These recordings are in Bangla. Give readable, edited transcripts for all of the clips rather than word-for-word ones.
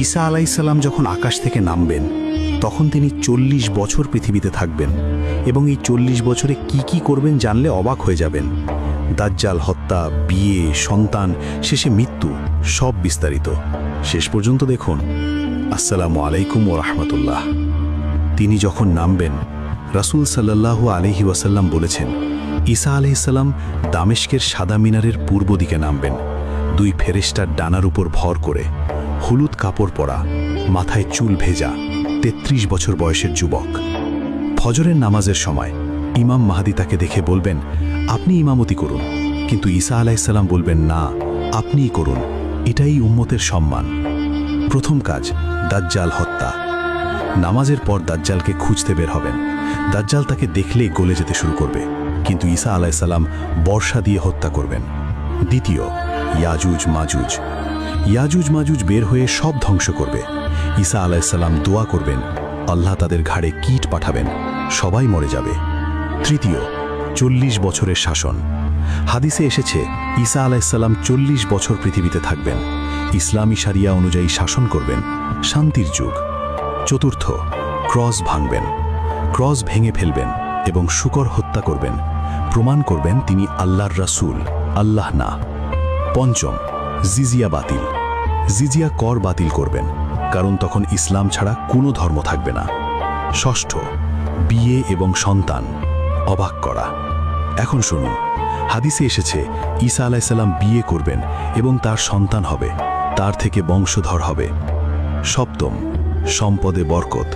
ঈসা আলাইসাল্লাম যখন আকাশ থেকে নামবেন তখন তিনি 40 বছর পৃথিবীতে থাকবেন এবং এই 40 বছরে কি করবেন জানলে অবাক হয়ে যাবেন। দাজ্জাল হত্যা, বিয়ে, সন্তান, শেষে মৃত্যু, সব বিস্তারিত। শেষ পর্যন্ত দেখুন। আসসালামু আলাইকুম ওয়া রাহমাতুল্লাহ। তিনি যখন নামবেন, রাসূল সাল্লাল্লাহু আলাইহি ওয়াসাল্লাম বলেছেন, ঈসা আলাইহিসসালাম দামেস্কের সাদা মিনারের পূর্ব দিকে নামবেন, 2 ফেরেশতার ডানার উপর ভর করে, হলুদ কাপড় পরা, মাথায় চুল ভেজা, 33 বছর বয়সের যুবক। ফজরের নামাজের সময় ইমাম মাহদী তাকে দেখে বলবেন, আপনি ইমামতি করুন, কিন্তু ঈসা আলাইহিসসালাম বলবেন, না, আপনিই করুন, এটাই উম্মতের সম্মান। প্রথম কাজ, দাজ্জাল হত্যা। নামাজের পর দাজ্জালকে খুঁজতে বের হবেন। দাজ্জাল তাকে দেখলেই গলে যেতে শুরু করবে, কিন্তু ঈসা আলাইহিসসালাম বর্ষা দিয়ে হত্যা করবেন। দ্বিতীয়, ইয়াজুজ মাজুজ। ইয়াজুজ মাজুজ বের হয়ে সব ধ্বংস করবে। ঈসা আলাইহিসসালাম দোয়া করবেন, আল্লাহ তাদের ঘাড়ে কীট পাঠাবেন, সবাই মরে যাবে। তৃতীয়, 40 বছরের শাসন। হাদিসে এসেছে ঈসা আলাইহিসসালাম 40 বছর পৃথিবীতে থাকবেন, ইসলামী শারিয়া অনুযায়ী শাসন করবেন, শান্তির যুগ। চতুর্থ, ক্রস ভাঙবেন। ক্রস ভেঙে ফেলবেন এবং শুকর হত্যা করবেন, প্রমাণ করবেন তিনি আল্লাহর রাসূল, আল্লাহ না। পঞ্চম, জিজিয়া বাতিল। জিজিয়া কর বাতিল করবেন, কারণ তখন ইসলাম ছাড়া কোনো ধর্ম থাকবে না। ষষ্ঠ, বিয়ে এবং সন্তান। অবাক করা। এখন শুনুন, হাদিসে এসেছে ঈসা আলাইহিসসালাম বিয়ে করবেন এবং তার সন্তান হবে, তার থেকে বংশধর হবে। সপ্তম, সম্পদে বরকত।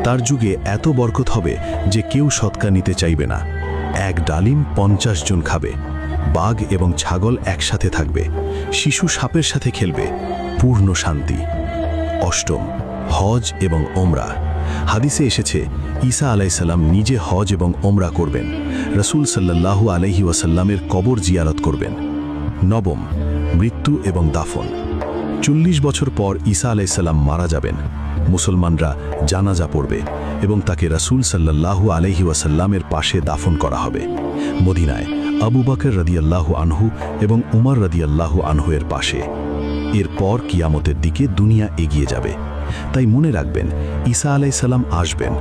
তার যুগে এত বরকত হবে যে কেউ সৎকা নিতে চাইবে না। 1 ডালিম 50 জন খাবে, বাঘ এবং ছাগল একসাথে থাকবে, শিশু সাপের সাথে খেলবে, পূর্ণ শান্তি। অষ্টম, হজ এবং ওমরা। হাদিসে এসেছে ঈসা আলাইহিসসালাম নিজে হজ এবং ওমরা করবেন, রাসূল সাল্লাল্লাহু আলাইহি ওয়াসাল্লামের কবর জিয়ারত করবেন। নবম, মৃত্যু এবং দাফন। 40 বছর পর ঈসা আলাইহিসসালাম মারা যাবেন, মুসলমানরা জানাজা পড়বে এবং তাকে রাসূল সাল্লাল্লাহু আলাইহি ওয়াসাল্লামের পাশে দাফন করা হবে, মদিনায় আবু বকর রাদিয়াল্লাহু আনহু এবং উমর রাদিয়াল্লাহু আনহু এর পাশে। এরপর কিয়ামতের দিকে দুনিয়া এগিয়ে যাবে। তাই মনে রাখবেন, ঈসা আলাইহিসসালাম আসবেন,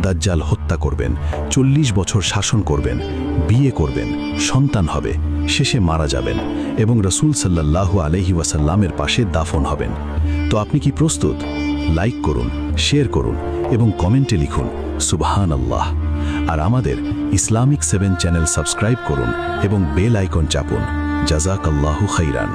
দাজ্জাল হত্যা করবেন, 40 বছর শাসন করবেন, বিয়ে করবেন, সন্তান হবে, শেষে মারা যাবেন এবং রাসূল সাল্লাল্লাহু আলাইহি ওয়াসাল্লামের পাশে দাফন হবেন। তো আপনি কি প্রস্তুত? লাইক করুন, শেয়ার করুন এবং কমেন্টে লিখুন সুবহানাল্লাহ। আর আমাদের ইসলামিক 7 চ্যানেল সাবস্ক্রাইব করুন এবং বেল আইকন চাপুন। জাযাকাল্লাহু খাইরান।